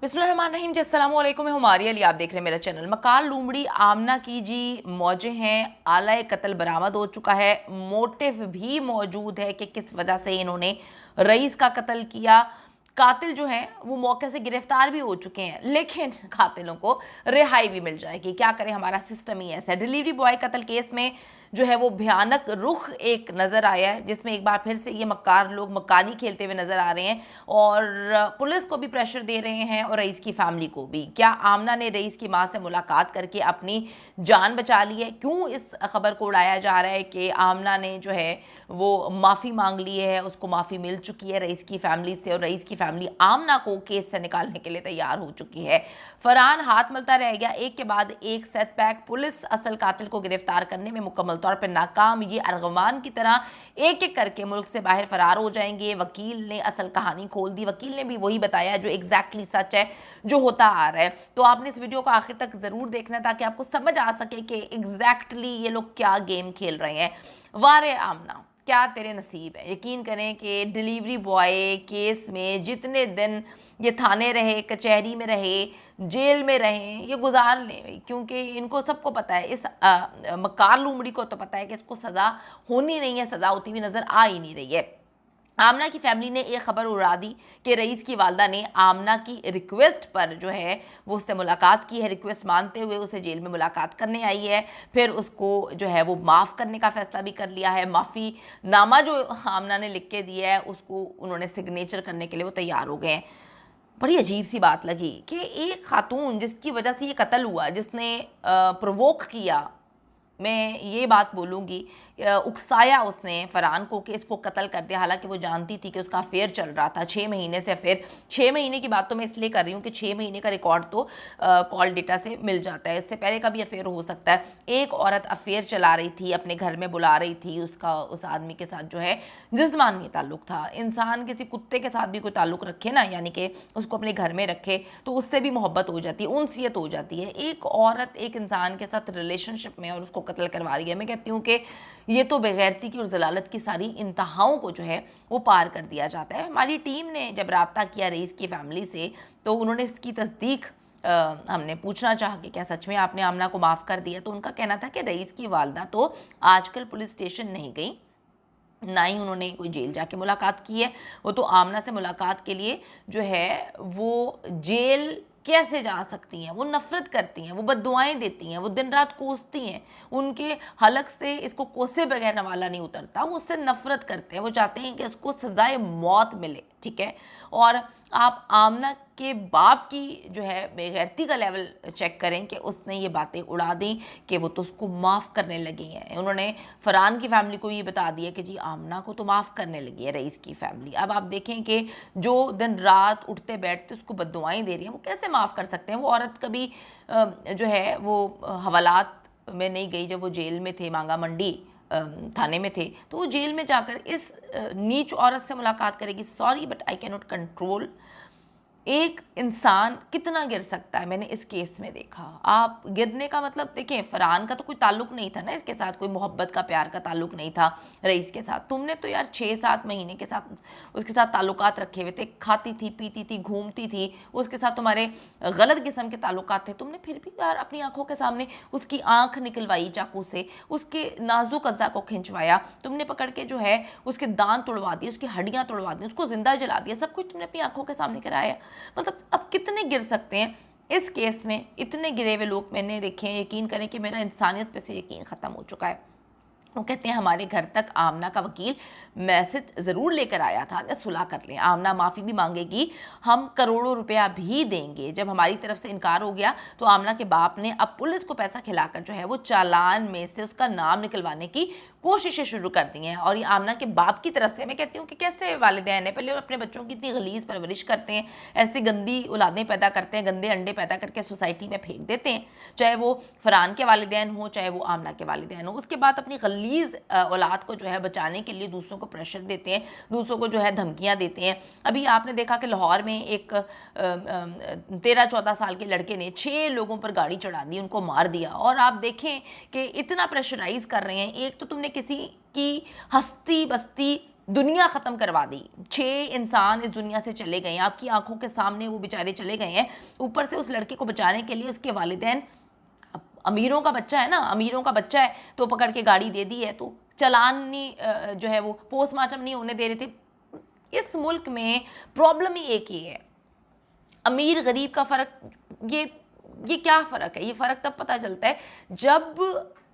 बिस्मिल्लाहिर्रहमानिर्रहीम जी, अस्सलाम वालेकुम। मैं हमारी अली, आप देख रहे हैं मेरा चैनल। मकाल लूमड़ी आमना की जी मौजें हैं। आला कत्ल बरामद हो चुका है। मोटिव भी मौजूद है कि किस वजह से इन्होंने रईस का कत्ल किया। कातिल जो हैं वो मौके से गिरफ्तार भी हो चुके हैं, लेकिन कातिलों को रिहाई भी मिल जाएगी। क्या करें, हमारा सिस्टम ही ऐसा है। डिलीवरी बॉय कत्ल केस में जो है वो भयानक रुख एक नज़र आया है, जिसमें एक बार फिर से ये मक्कार लोग मक्कारी खेलते हुए नज़र आ रहे हैं और पुलिस को भी प्रेशर दे रहे हैं और रईस की फैमिली को भी। क्या आमना ने रईस की मां से मुलाकात करके अपनी जान बचा ली है? क्यों इस खबर को उड़ाया जा रहा है कि आमना ने जो है वो माफ़ी मांग ली है, उसको माफ़ी मिल चुकी है रईस की फैमिली से और रईस की फैमिली आमना को केस से निकालने के लिए तैयार हो चुकी है। फरहान हाथ मलता रह गया, एक के बाद एक सेटबैक। पुलिस असल कातिल को गिरफ्तार करने में मुकम्मल तौर पर नाकाम। ये अरगमान की तरह एक एक करके मुल्क से बाहर फरार हो जाएंगे। वकील ने असल कहानी खोल दी। वकील ने भी वही बताया जो एग्जैक्टली सच है, जो होता आ रहा है। तो आपने इस वीडियो को आखिर तक ज़रूर देखना ताकि आपको समझ आ सके कि एग्जैक्टली ये लोग क्या गेम खेल रहे हैं। वारे आमना, क्या तेरे नसीब है। यकीन करें कि डिलीवरी बॉय केस में जितने दिन ये थाने रहे, कचहरी में रहे, जेल में रहे, ये गुजार लें, क्योंकि इनको सबको पता है, इस मक्कार लूमड़ी को तो पता है कि इसको सज़ा होनी नहीं है, सज़ा होती हुई नज़र आ ही नहीं रही है। आमना की फैमिली ने एक खबर उड़ा दी कि रईस की वालदा ने आमना की रिक्वेस्ट पर जो है वो उससे मुलाकात की है। रिक्वेस्ट मानते हुए उसे जेल में मुलाकात करने आई है। फिर उसको जो है वो माफ़ करने का फैसला भी कर लिया है। माफ़ी नामा जो आमना ने लिख के दिया है उसको उन्होंने सिग्नेचर करने के लिए वो तैयार हो गए हैं। बड़ी अजीब सी बात लगी कि एक खातून जिसकी वजह से ये कत्ल हुआ, जिसने प्रोवोक किया, मैं ये बात बोलूँगी, उकसाया उसने फरहान को कि इसको कत्ल कर दिया, हालांकि वो जानती थी कि उसका अफेयर चल रहा था 6 महीने से। अफेयर 6 महीने की बात तो मैं इसलिए कर रही हूँ कि 6 महीने का रिकॉर्ड तो कॉल डेटा से मिल जाता है, इससे पहले का भी अफेयर हो सकता है। एक औरत अफेयर चला रही थी, अपने घर में बुला रही थी, उसका उस आदमी के साथ जो है जिस्मानी ताल्लुक था। इंसान किसी कुत्ते के साथ भी कोई ताल्लुक रखे ना, यानी कि उसको अपने घर में रखे, तो उससे भी मोहब्बत हो जाती है, उनसियत हो जाती है। एक औरत एक इंसान के साथ रिलेशनशिप में और उसको कत्ल करवा रही है। मैं कहती हूँ कि ये तो बेगैरती की और ज़लालत की सारी इंतहाओं को जो है वो पार कर दिया जाता है। हमारी टीम ने जब रब्ता किया रईस की फैमिली से तो उन्होंने इसकी तस्दीक हमने पूछना चाहा कि क्या सच में आपने आमना को माफ़ कर दिया, तो उनका कहना था कि रईस की वालदा तो आजकल पुलिस स्टेशन नहीं गई, ना ही उन्होंने कोई जेल जाके मुलाकात की है। वो तो आमना से मुलाकात के लिए जो है वो जेल कैसे जा सकती हैं, वो नफ़रत करती हैं, वो बद्दुआएं देती हैं, वो दिन रात कोसती हैं। उनके हलक से इसको कोसे बगैर नवाला नहीं उतरता, वो उससे नफ़रत करते हैं। वो चाहते हैं कि उसको सज़ाए मौत मिले, ठीक है। और आप आमना के बाप की जो है बेगैरती का लेवल चेक करें कि उसने ये बातें उड़ा दी कि वो तो उसको माफ़ करने लगी हैं। उन्होंने फरहान की फैमिली को ये बता दिया कि जी आमना को तो माफ़ करने लगी है रईस की फैमिली। अब आप देखें कि जो दिन रात उठते बैठते उसको बद्दुआएं दे रही हैं, वो कैसे माफ़ कर सकते हैं। वो औरत कभी जो है वो हवालात में नहीं गई। जब वो जेल में थे, मांगा मंडी थाने में थे, तो वो जेल में जाकर इस नीच औरत से मुलाकात करेगी। Sorry but I can not control. एक इंसान कितना गिर सकता है, मैंने इस केस में देखा। आप गिरने का मतलब देखें, फरहान का तो कोई ताल्लुक नहीं था ना इसके साथ, कोई मोहब्बत का प्यार का ताल्लुक नहीं था रईस के साथ। तुमने तो यार 6-7 महीने के साथ उसके साथ ताल्लुकात रखे हुए थे, खाती थी, पीती थी, घूमती थी, उसके साथ तुम्हारे गलत किस्म के ताल्लुकात थे। तुमने फिर भी यार अपनी आंखों के सामने उसकी आंख निकलवाई चाकू से, उसके नाजुक अज़्ज़ा को खिंचवाया, तुमने पकड़ के जो है उसके दांत तोड़वा दिए, उसकी हड्डियाँ तोड़वा दी, उसको जिंदा जला दिया, सब कुछ तुमने अपनी आंखों के सामने कराया। मतलब अब कितने गिर सकते हैं इस केस में? इतने गिरे हुए लोग मैंने देखे हैं, यकीन करें कि मेरा इंसानियत पे से यकीन ख़त्म हो चुका है। वो कहते हैं हमारे घर तक आमना का वकील मैसेज ज़रूर लेकर आया था कि सुलह कर लें, आमना माफ़ी भी मांगेगी, हम करोड़ों रुपया भी देंगे। जब हमारी तरफ से इनकार हो गया तो आमना के बाप ने अब पुलिस को पैसा खिलाकर जो है वो चालान में से उसका नाम निकलवाने की कोशिशें शुरू कर दी हैं। और ये आमना के बाप की तरफ से, मैं कहती हूँ कि कैसे वालिदैन है, पहले वो अपने बच्चों की इतनी गलीज़ परवरिश करते हैं, ऐसी गंदी औलादें पैदा करते हैं, गंदे अंडे पैदा करके सोसाइटी में फेंक देते हैं, चाहे वो फरहान के वालिदैन हो चाहे वो आमना के वालिदैन हो। उसके बाद अपनी गलीज़ औलाद को जो है बचाने के लिए दूसरों को प्रेशर देते हैं, दूसरों को जो है धमकियाँ देते हैं। अभी आपने देखा कि लाहौर में एक 13-14 साल के लड़के ने 6 लोगों पर गाड़ी चढ़ा दी, उनको मार दिया। और आप देखें कि इतना प्रेशराइज कर रहे हैं। एक तो तुमने किसी की हस्ती बस्ती دنیا ختم کروا دی. 6 انسان اس دنیا سے چلے گئے ہیں, آپ کی آنکھوں کے سامنے وہ بیچارے چلے گئے ہیں. اوپر سے اس لڑکے کو بچانے کے لیے اس کے والدین, امیروں کا بچہ ہے نا, امیروں کا بچہ ہے تو پکڑ کے گاڑی دے دی ہے, تو چلان نہیں جو ہے وہ پوسٹ مارٹم نہیں ہونے دے رہے تھے. اس ملک میں پرابلم ہی ایک ہی ہے, امیر غریب کا فرق. یہ کیا فرق ہے؟ یہ فرق تب پتہ چلتا ہے جب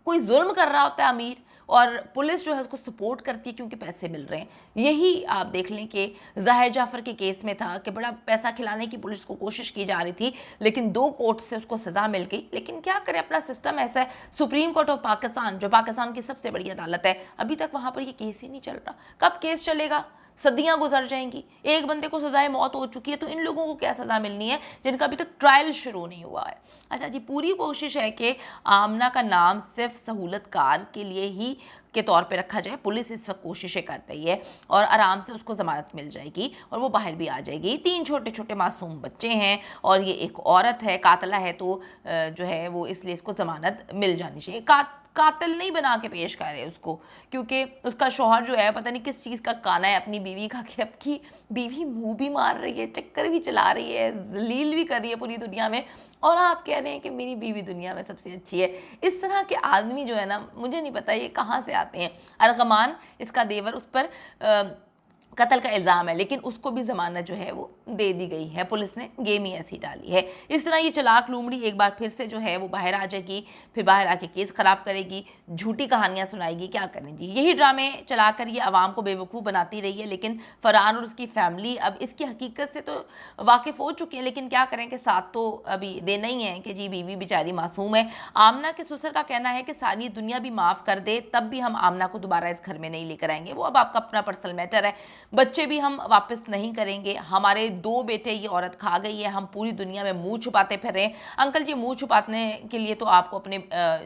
کوئی ظلم کر رہا ہوتا ہے امیر, اور پولیس جو ہے اس کو سپورٹ کرتی ہے کیونکہ پیسے مل رہے ہیں. یہی آپ دیکھ لیں کہ ظاہر جعفر کے کیس میں تھا کہ بڑا پیسہ کھلانے کی پولیس کو کوشش کی جا رہی تھی, لیکن 2 کورٹ سے اس کو سزا مل گئی. لیکن کیا کرے, اپنا سسٹم ایسا ہے. سپریم کورٹ آف پاکستان, جو پاکستان کی سب سے بڑی عدالت ہے, ابھی تک وہاں پر یہ کیس ہی نہیں چل رہا. کب کیس چلے گا؟ صدیاں گزر جائیں گی. ایک بندے کو سزائے موت ہو چکی ہے, تو ان لوگوں کو کیا سزا ملنی ہے جن کا ابھی تک ٹرائل شروع نہیں ہوا ہے. اچھا جی, پوری کوشش ہے کہ آمنہ کا نام صرف سہولت کار کے لیے ہی کے طور پہ رکھا جائے. پولیس اس وقت کوششیں کر رہی ہے اور آرام سے اس کو ضمانت مل جائے گی اور وہ باہر بھی آ جائے گی. 3 چھوٹے چھوٹے معصوم بچے ہیں اور یہ ایک عورت ہے, قاتلہ ہے, تو جو ہے وہ اس لیے اس کو ضمانت مل جانی چاہیے. قاتل نہیں بنا کے پیش کر رہے اس کو, کیونکہ اس کا شوہر جو ہے پتہ نہیں کس چیز کا کانا ہے اپنی بیوی کا, کہ اب کی بیوی منہ بھی مار رہی ہے, چکر بھی چلا رہی ہے, ذلیل بھی کر رہی ہے پوری دنیا میں, اور آپ کہہ رہے ہیں کہ میری بیوی دنیا میں سب سے اچھی ہے. اس طرح کے آدمی جو ہے نا, مجھے نہیں پتہ یہ کہاں سے آتے ہیں. ارغمان اس کا دیور, اس پر قتل کا الزام ہے, لیکن اس کو بھی ضمانت جو ہے وہ دے دی گئی ہے. پولیس نے گیم ہی ایسی ڈالی ہے. اس طرح یہ چلاک لومڑی ایک بار پھر سے جو ہے وہ باہر آ جائے گی, پھر باہر آ کے کیس خراب کرے گی, جھوٹی کہانیاں سنائے گی. کیا کریں جی, یہی ڈرامے چلا کر یہ عوام کو بے وقوف بناتی رہی ہے. لیکن فرحان اور اس کی فیملی اب اس کی حقیقت سے تو واقف ہو چکی ہیں, لیکن کیا کریں کہ ساتھ تو ابھی دینا ہی ہے کہ جی بیوی بیچاری معصوم ہے. آمنہ کے سسر کا کہنا ہے کہ ساری دنیا بھی معاف کر دے تب بھی ہم آمنہ کو دوبارہ اس گھر میں نہیں لے کر آئیں گے. وہ اب آپ کا اپنا پرسنل میٹر ہے. بچے بھی ہم واپس نہیں کریں گے. ہمارے 2 بیٹے یہ عورت کھا گئی ہے, ہم پوری دنیا میں منہ چھپاتے پھر رہے ہیں. انکل جی, منہ چھپانے کے لیے تو آپ کو اپنے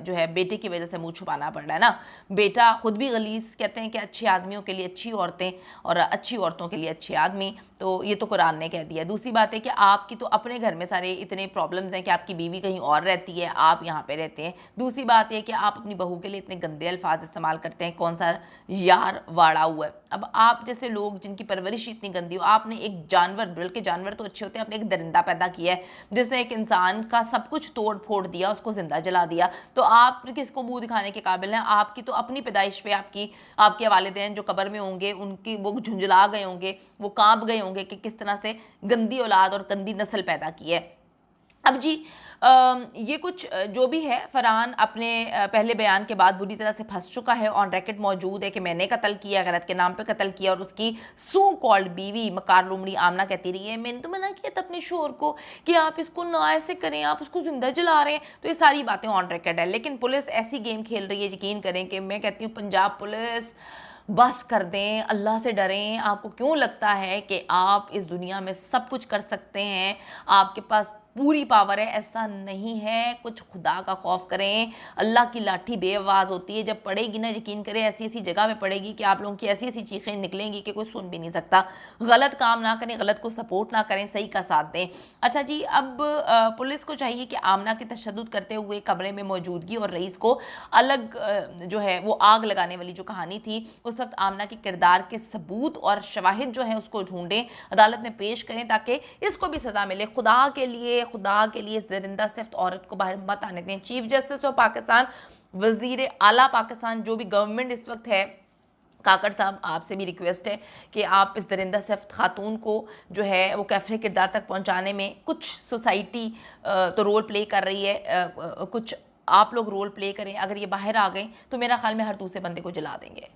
جو ہے بیٹے کی وجہ سے منہ چھپانا پڑ رہا ہے نا. بیٹا خود بھی غلیظ, کہتے ہیں کہ اچھے آدمیوں کے لیے اچھی عورتیں اور اچھی عورتوں کے لیے اچھے آدمی, تو یہ تو قرآن نے کہہ دیا. دوسری بات ہے کہ آپ کی تو اپنے گھر میں سارے اتنے پرابلمز ہیں کہ آپ کی بیوی کہیں اور رہتی ہے, آپ یہاں پہ رہتے ہیں. دوسری بات یہ کہ آپ اپنی بہو کے لیے اتنے گندے الفاظ استعمال کرتے ہیں, کون سا یار واڑا ہوا ہے. اب آپ جیسے لوگ جن کی پرورش اتنی گندی ہو, آپ نے ایک جانور, بلکہ جانور تو اچھے ہوتے ہیں, آپ نے ایک درندہ پیدا کیا ہے جس نے ایک انسان کا سب کچھ توڑ پھوڑ دیا, اس کو زندہ جلا دیا, تو آپ کس کو منہ دکھانے کے قابل ہیں؟ آپ کی تو اپنی پیدائش پہ آپ کے والدین جو قبر میں ہوں گے, ان کی وہ جھنجھلا گئے ہوں گے, وہ کانپ گئے ہوں گے کہ کس طرح سے گندی اولاد اور گندی نسل پیدا کی ہے. اب جی یہ کچھ جو بھی ہے, فرحان اپنے پہلے بیان کے بعد بری طرح سے پھنس چکا ہے. آن ریکٹ موجود ہے کہ میں نے قتل کیا, غیرت کے نام پہ قتل کیا, اور اس کی سو کالڈ بیوی مکار لومڑی آمنہ کہتی رہی ہے میں نے تو منع کیا تھا اپنے شوہر کو کہ آپ اس کو نہ ایسے کریں, آپ اس کو زندہ جلا رہے ہیں. تو یہ ساری باتیں آن ریکٹ ہے, لیکن پولیس ایسی گیم کھیل رہی ہے, یقین کریں کہ میں کہتی ہوں پنجاب پولیس بس کر دیں, اللہ سے ڈریں. آپ کو کیوں لگتا ہے کہ آپ اس دنیا میں سب کچھ کر سکتے ہیں, آپ کے پاس پوری پاور ہے؟ ایسا نہیں ہے. کچھ خدا کا خوف کریں. اللہ کی لاٹھی بے آواز ہوتی ہے, جب پڑے گی نا, یقین کریں ایسی ایسی جگہ میں پڑے گی کہ آپ لوگوں کی ایسی ایسی چیخیں نکلیں گی کہ کوئی سن بھی نہیں سکتا. غلط کام نہ کریں, غلط کو سپورٹ نہ کریں, صحیح کا ساتھ دیں. اچھا جی, اب پولیس کو چاہیے کہ آمنہ کے تشدد کرتے ہوئے کمرے میں موجودگی اور رئیس کو الگ جو ہے وہ آگ لگانے والی جو کہانی تھی, اس وقت آمنہ کے کردار کے ثبوت اور شواہد جو ہیں اس کو ڈھونڈیں, عدالت میں پیش کریں تاکہ اس کو بھی سزا ملے. خدا کے لیے اس درندہ صفت عورت کو باہر مت آنے دیں. چیف جسٹس آف پاکستان, وزیر اعلیٰ پاکستان, جو بھی گورنمنٹ اس وقت ہے, کاکڑ صاحب آپ سے بھی ریکویسٹ ہے کہ آپ اس درندہ صفت خاتون کو جو ہے وہ کیفر کردار تک پہنچانے میں کچھ سوسائٹی تو رول پلے کر رہی ہے, کچھ آپ لوگ رول پلے کریں. اگر یہ باہر آ گئیں تو میرا خیال میں ہر دوسرے بندے کو جلا دیں گے.